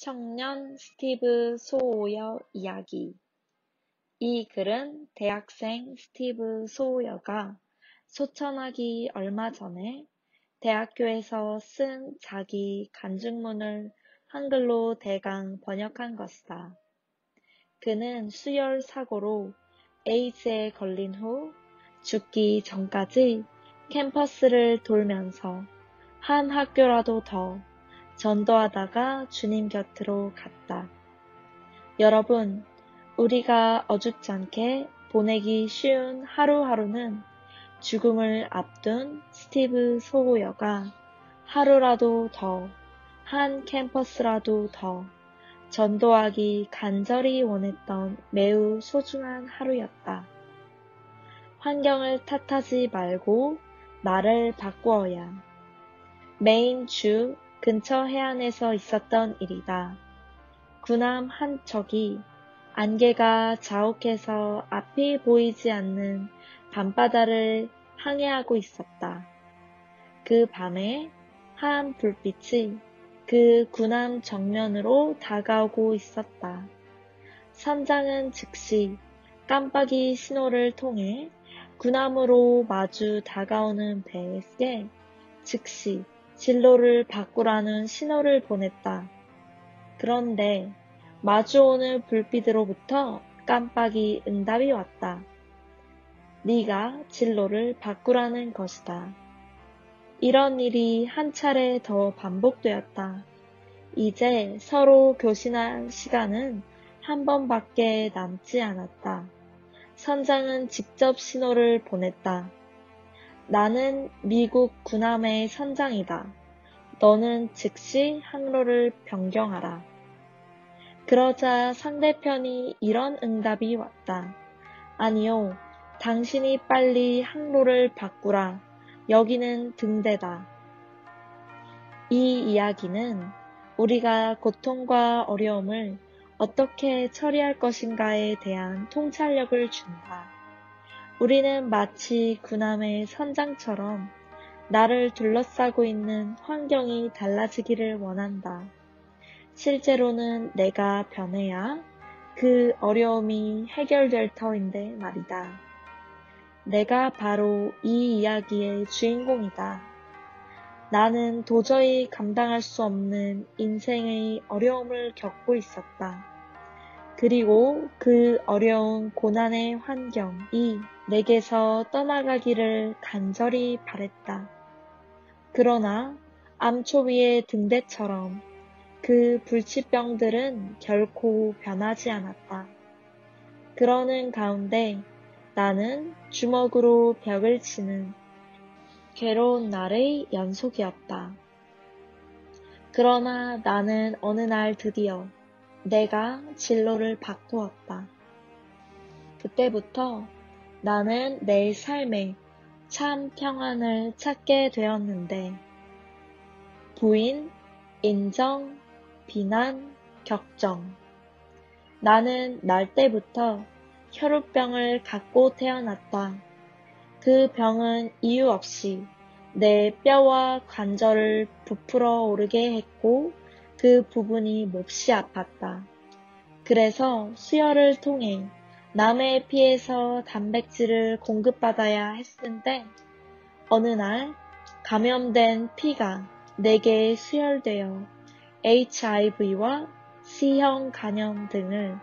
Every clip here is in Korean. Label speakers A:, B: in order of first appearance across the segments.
A: 청년 스티브 소오여 이야기. 이 글은 대학생 스티브 소오여가 소천하기 얼마 전에 대학교에서 쓴 자기 간증문을 한글로 대강 번역한 것이다. 그는 수열 사고로 에이즈에 걸린 후 죽기 전까지 캠퍼스를 돌면서 한 학교라도 더 전도하다가 주님 곁으로 갔다. 여러분, 우리가 어줍잖게 보내기 쉬운 하루하루는 죽음을 앞둔 스티브 소오여가 하루라도 더, 한 캠퍼스라도 더 전도하기 간절히 원했던 매우 소중한 하루였다. 환경을 탓하지 말고 나를 바꾸어야. 메인 주 근처 해안에서 있었던 일이다. 군함 한 척이 안개가 자욱해서 앞이 보이지 않는 밤바다를 항해하고 있었다. 그 밤에 하얀 불빛이 그 군함 정면으로 다가오고 있었다. 선장은 즉시 깜빡이 신호를 통해 군함으로 마주 다가오는 배에게 즉시 진로를 바꾸라는 신호를 보냈다. 그런데 마주오는 불빛으로부터 깜빡이 응답이 왔다. 네가 진로를 바꾸라는 것이다. 이런 일이 한 차례 더 반복되었다. 이제 서로 교신할 시간은 한 번밖에 남지 않았다. 선장은 직접 신호를 보냈다. 나는 미국 군함의 선장이다. 너는 즉시 항로를 변경하라. 그러자 상대편이 이런 응답이 왔다. 아니요, 당신이 빨리 항로를 바꾸라. 여기는 등대다. 이 이야기는 우리가 고통과 어려움을 어떻게 처리할 것인가에 대한 통찰력을 준다. 우리는 마치 군함의 선장처럼 나를 둘러싸고 있는 환경이 달라지기를 원한다. 실제로는 내가 변해야 그 어려움이 해결될 터인데 말이다. 내가 바로 이 이야기의 주인공이다. 나는 도저히 감당할 수 없는 인생의 어려움을 겪고 있었다. 그리고 그 어려운 고난의 환경이 내게서 떠나가기를 간절히 바랬다. 그러나 암초 위의 등대처럼 그 불치병들은 결코 변하지 않았다. 그러는 가운데 나는 주먹으로 벽을 치는 괴로운 날의 연속이었다. 그러나 나는 어느 날 드디어 내가 진로를 바꾸었다. 그때부터 나는 내 삶에 참 평안을 찾게 되었는데 부인, 인정, 비난, 격정. 나는 날 때부터 혈우병을 갖고 태어났다. 그 병은 이유 없이 내 뼈와 관절을 부풀어 오르게 했고 그 부분이 몹시 아팠다. 그래서 수혈을 통해 남의 피에서 단백질을 공급받아야 했는데 어느 날 감염된 피가 내게 수혈되어 HIV와 C형 간염 등을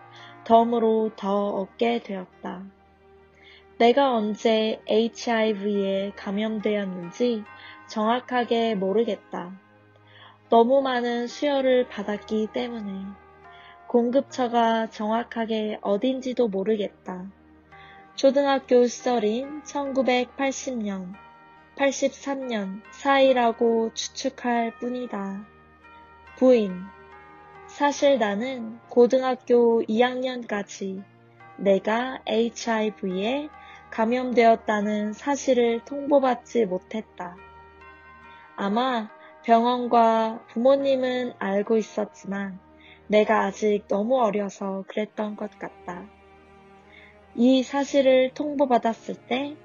A: 덤으로 더 얻게 되었다. 내가 언제 HIV에 감염되었는지 정확하게 모르겠다. 너무 많은 수혈을 받았기 때문에 공급처가 정확하게 어딘지도 모르겠다. 초등학교 시절인 1980년, 83년 사이라고 추측할 뿐이다. 부인, 사실 나는 고등학교 2학년까지 내가 HIV에 감염되었다는 사실을 통보받지 못했다. 아마 병원과 부모님은 알고 있었지만 내가 아직 너무 어려서 그랬던 것 같다. 이 사실을 통보받았을 때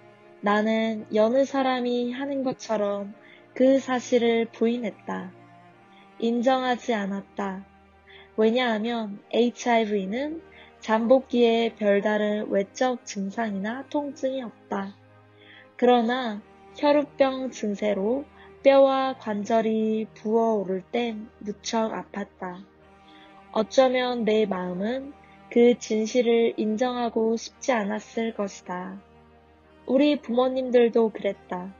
A: 나는 여느 사람이 하는 것처럼 그 사실을 부인했다. 인정하지 않았다. 왜냐하면 HIV는 잠복기에 별다른 외적 증상이나 통증이 없다. 그러나 혈우병 증세로 뼈와 관절이 부어오를 땐 무척 아팠다. 어쩌면 내 마음은 그 진실을 인정하고 싶지 않았을 것이다. 우리 부모님들도 그랬다.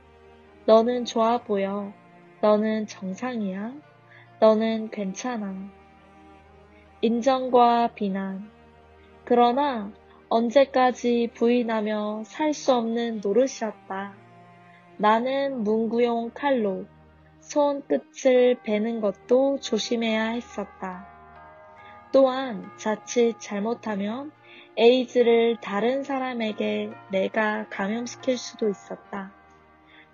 A: 너는 좋아 보여. 너는 정상이야. 너는 괜찮아. 인정과 비난. 그러나 언제까지 부인하며 살 수 없는 노릇이었다. 나는 문구용 칼로 손끝을 베는 것도 조심해야 했었다. 또한 자칫 잘못하면 에이즈를 다른 사람에게 내가 감염시킬 수도 있었다.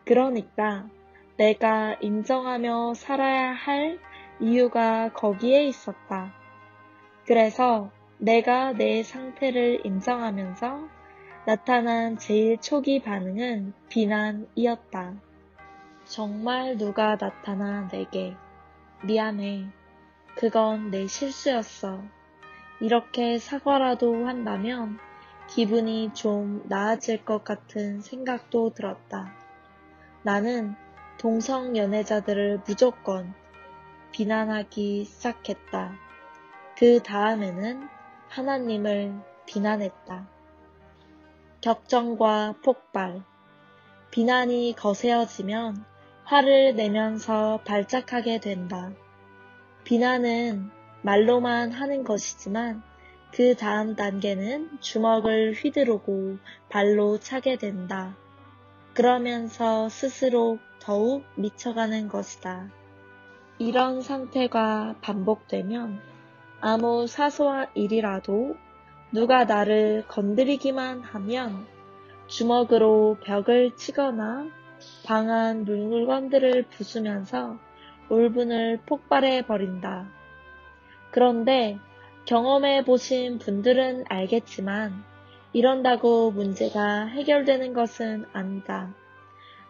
A: 그러니까 내가 인정하며 살아야 할 이유가 거기에 있었다. 그래서 내가 내 상태를 인정하면서 나타난 제일 초기 반응은 비난이었다. 정말 누가 나타나 내게 미안해. 그건 내 실수였어. 이렇게 사과라도 한다면 기분이 좀 나아질 것 같은 생각도 들었다. 나는 동성 연애자들을 무조건 비난하기 시작했다. 그 다음에는 하나님을 비난했다. 격정과 폭발. 비난이 거세어지면 화를 내면서 발작하게 된다. 비난은 말로만 하는 것이지만 그 다음 단계는 주먹을 휘두르고 발로 차게 된다. 그러면서 스스로 더욱 미쳐가는 것이다. 이런 상태가 반복되면 아무 사소한 일이라도 누가 나를 건드리기만 하면 주먹으로 벽을 치거나 방 안 물건들을 부수면서 울분을 폭발해 버린다. 그런데 경험해 보신 분들은 알겠지만 이런다고 문제가 해결되는 것은 아니다.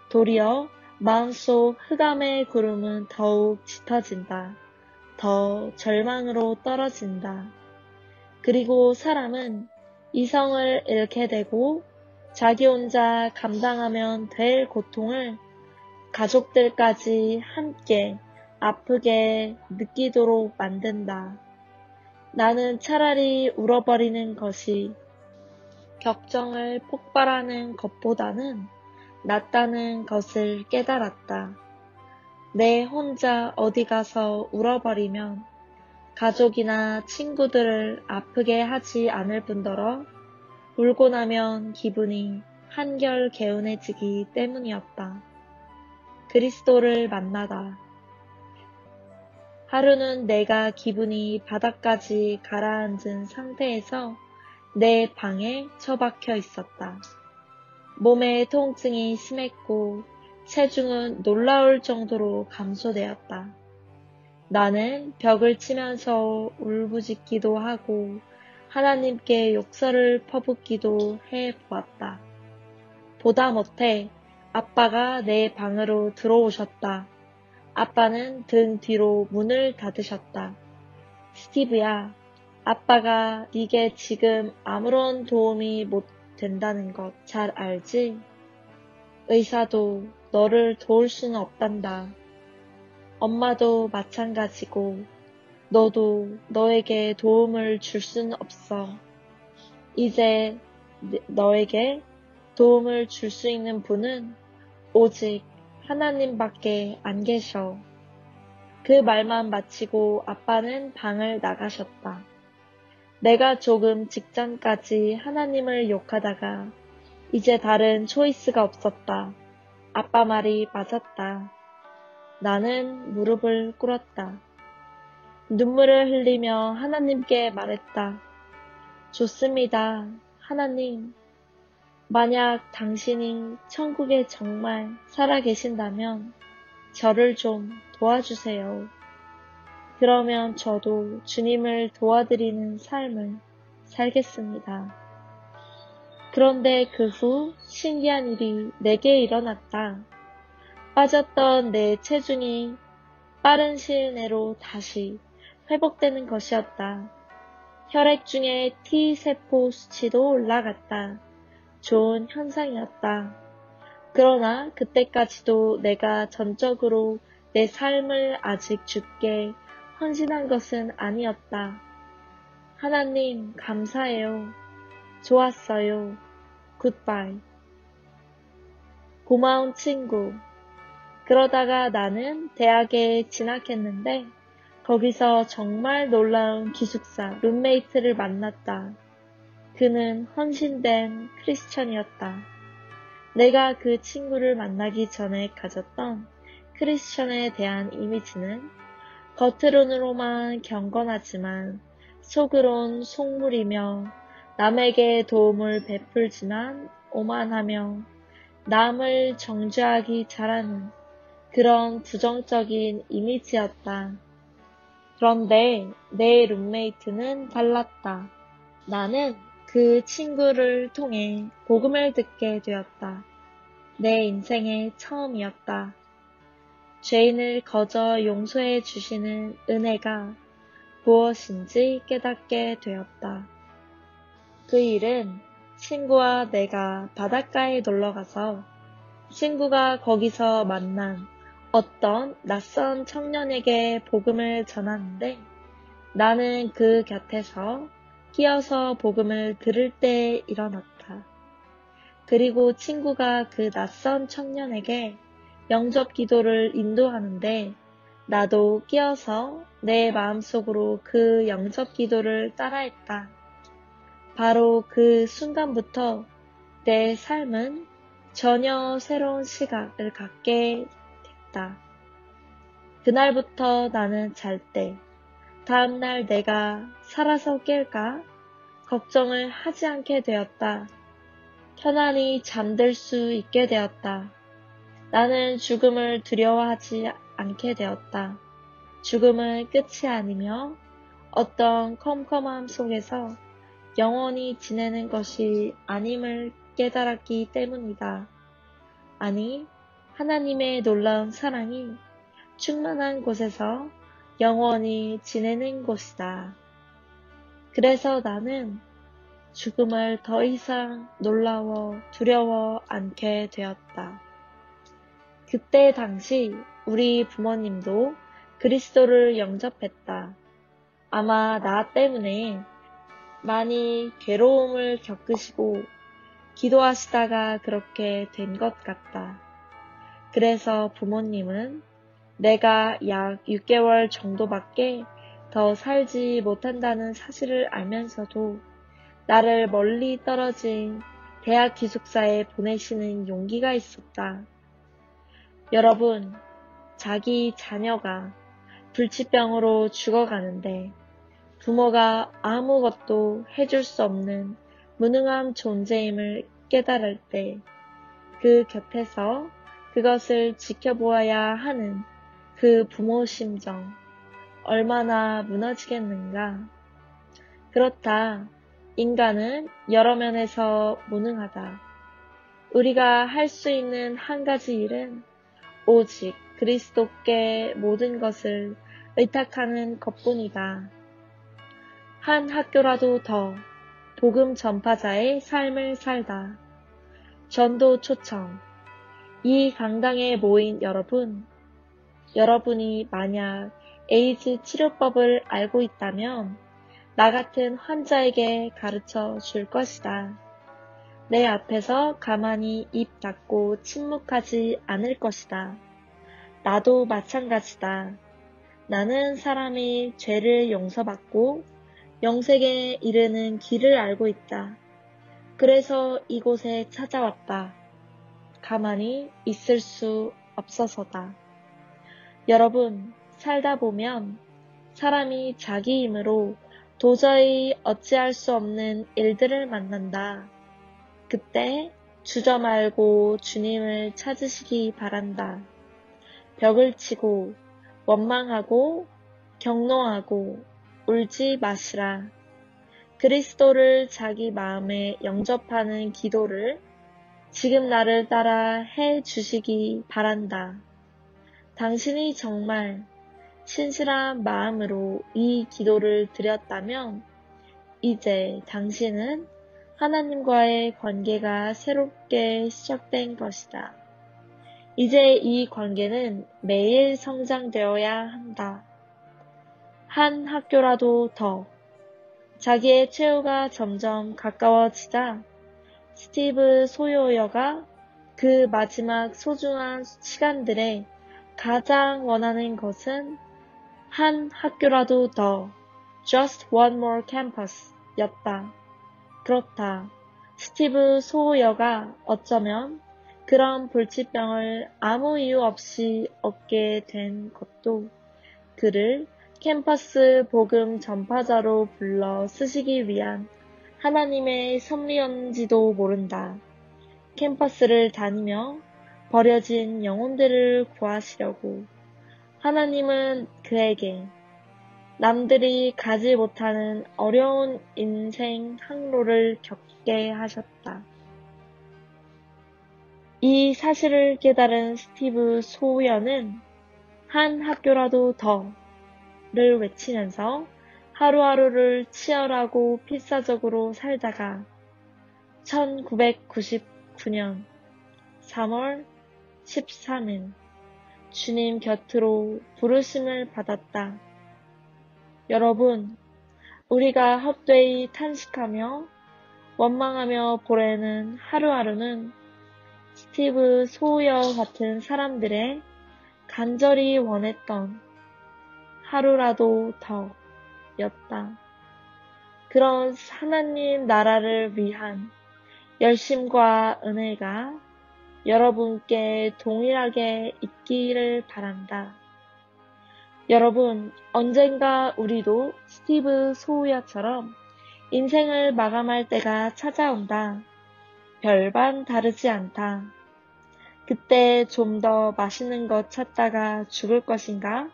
A: 도리어 마음속 흑암의 구름은 더욱 짙어진다. 더 절망으로 떨어진다. 그리고 사람은 이성을 잃게 되고 자기 혼자 감당하면 될 고통을 가족들까지 함께 아프게 느끼도록 만든다. 나는 차라리 울어버리는 것이 격정을 폭발하는 것보다는 낫다는 것을 깨달았다. 내 혼자 어디 가서 울어버리면 가족이나 친구들을 아프게 하지 않을 뿐더러 울고 나면 기분이 한결 개운해지기 때문이었다. 그리스도를 만나다. 하루는 내가 기분이 바닥까지 가라앉은 상태에서 내 방에 처박혀 있었다. 몸의 통증이 심했고 체중은 놀라울 정도로 감소되었다. 나는 벽을 치면서 울부짖기도 하고 하나님께 욕설을 퍼붓기도 해보았다. 보다 못해 아빠가 내 방으로 들어오셨다. 아빠는 등 뒤로 문을 닫으셨다. 스티브야, 아빠가 네게 지금 아무런 도움이 못 된다는 것 잘 알지? 의사도 너를 도울 수는 없단다. 엄마도 마찬가지고 너도 너에게 도움을 줄 수는 없어. 이제 너에게 도움을 줄 수 있는 분은 오직 하나님밖에 안 계셔. 그 말만 마치고 아빠는 방을 나가셨다. 내가 조금 직전까지 하나님을 욕하다가 이제 다른 초이스가 없었다. 아빠 말이 맞았다. 나는 무릎을 꿇었다. 눈물을 흘리며 하나님께 말했다. 좋습니다. 하나님. 만약 당신이 천국에 정말 살아계신다면 저를 좀 도와주세요. 그러면 저도 주님을 도와드리는 삶을 살겠습니다. 그런데 그 후 신기한 일이 내게 일어났다. 빠졌던 내 체중이 빠른 시일 내로 다시 회복되는 것이었다. 혈액 중에 T세포 수치도 올라갔다. 좋은 현상이었다. 그러나 그때까지도 내가 전적으로 내 삶을 아직 주께 헌신한 것은 아니었다. 하나님, 감사해요. 좋았어요. 굿바이. 고마운 친구. 그러다가 나는 대학에 진학했는데 거기서 정말 놀라운 기숙사 룸메이트를 만났다. 그는 헌신된 크리스천이었다. 내가 그 친구를 만나기 전에 가졌던 크리스천에 대한 이미지는 겉으로만 경건하지만 속으론 속물이며 남에게 도움을 베풀지만 오만하며 남을 정죄하기 잘하는 그런 부정적인 이미지였다. 그런데 내 룸메이트는 달랐다. 나는 그 친구를 통해 복음을 듣게 되었다. 내 인생의 처음이었다. 죄인을 거저 용서해 주시는 은혜가 무엇인지 깨닫게 되었다. 그 일은 친구와 내가 바닷가에 놀러가서 친구가 거기서 만난 어떤 낯선 청년에게 복음을 전하는데 나는 그 곁에서 끼어서 복음을 들을 때 일어났다. 그리고 친구가 그 낯선 청년에게 영접 기도를 인도하는데 나도 끼어서 내 마음속으로 그 영접 기도를 따라했다. 바로 그 순간부터 내 삶은 전혀 새로운 시각을 갖게 됐다. 그날부터 나는 잘 때, 다음날 내가 살아서 깰까 걱정을 하지 않게 되었다. 편안히 잠들 수 있게 되었다. 나는 죽음을 두려워하지 않게 되었다. 죽음은 끝이 아니며 어떤 컴컴함 속에서 영원히 지내는 것이 아님을 깨달았기 때문이다. 아니, 하나님의 놀라운 사랑이 충만한 곳에서 영원히 지내는 곳이다. 그래서 나는 죽음을 더 이상 놀라워 두려워 않게 되었다. 그때 당시 우리 부모님도 그리스도를 영접했다. 아마 나 때문에 많이 괴로움을 겪으시고 기도하시다가 그렇게 된 것 같다. 그래서 부모님은 내가 약 6개월 정도밖에 더 살지 못한다는 사실을 알면서도 나를 멀리 떨어진 대학 기숙사에 보내시는 용기가 있었다. 여러분, 자기 자녀가 불치병으로 죽어가는데 부모가 아무것도 해줄 수 없는 무능한 존재임을 깨달을 때 그 곁에서 그것을 지켜보아야 하는 그 부모 심정 얼마나 무너지겠는가. 그렇다. 인간은 여러 면에서 무능하다. 우리가 할 수 있는 한 가지 일은 오직 그리스도께 모든 것을 의탁하는 것뿐이다. 한 학교라도 더 복음 전파자의 삶을 살다. 전도 초청. 이 강당에 모인 여러분, 여러분이 만약 에이즈 치료법을 알고 있다면 나 같은 환자에게 가르쳐 줄 것이다. 내 앞에서 가만히 입 닫고 침묵하지 않을 것이다. 나도 마찬가지다. 나는 사람이 죄를 용서받고 영생에 이르는 길을 알고 있다. 그래서 이곳에 찾아왔다. 가만히 있을 수 없어서다. 여러분, 살다 보면 사람이 자기 힘으로 도저히 어찌할 수 없는 일들을 만난다. 그때 주저 말고 주님을 찾으시기 바란다. 벽을 치고 원망하고 격노하고 울지 마시라. 그리스도를 자기 마음에 영접하는 기도를 지금 나를 따라 해 주시기 바란다. 당신이 정말 신실한 마음으로 이 기도를 드렸다면 이제 당신은 하나님과의 관계가 새롭게 시작된 것이다. 이제 이 관계는 매일 성장되어야 한다. 한 학교라도 더. 자기의 최후가 점점 가까워지자 스티브 소요여가 그 마지막 소중한 시간들에 가장 원하는 것은 한 학교라도 더, just one more campus 였다. 그렇다. 스티브 소요여가 어쩌면 그런 불치병을 아무 이유 없이 얻게 된 것도 그를 캠퍼스 복음 전파자로 불러 쓰시기 위한 하나님의 섭리였는지도 모른다. 캠퍼스를 다니며 버려진 영혼들을 구하시려고 하나님은 그에게 남들이 가지 못하는 어려운 인생 항로를 겪게 하셨다. 이 사실을 깨달은 스티브 소우연은 한 학교라도 더를 외치면서 하루하루를 치열하고 필사적으로 살다가 1999년 3월 13일 주님 곁으로 부르심을 받았다. 여러분, 우리가 헛되이 탄식하며 원망하며 보내는 하루하루는 스티브 소우여 같은 사람들의 간절히 원했던 하루라도 더 였다. 그런 하나님 나라를 위한 열심과 은혜가 여러분께 동일하게 있기를 바란다. 여러분, 언젠가 우리도 스티브 소우야처럼 인생을 마감할 때가 찾아온다. 별반 다르지 않다. 그때 좀 더 맛있는 것 찾다가 죽을 것인가?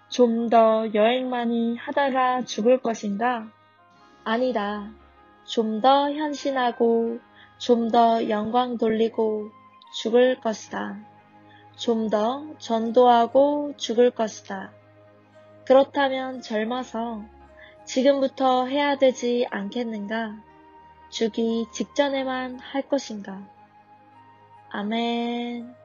A: 좀 더 여행 많이 하다가 죽을 것인가? 아니다. 좀 더 헌신하고 좀 더 영광 돌리고 죽을 것이다. 좀 더 전도하고 죽을 것이다. 그렇다면 젊어서 지금부터 해야 되지 않겠는가? 죽기 직전에만 할 것인가? 아멘.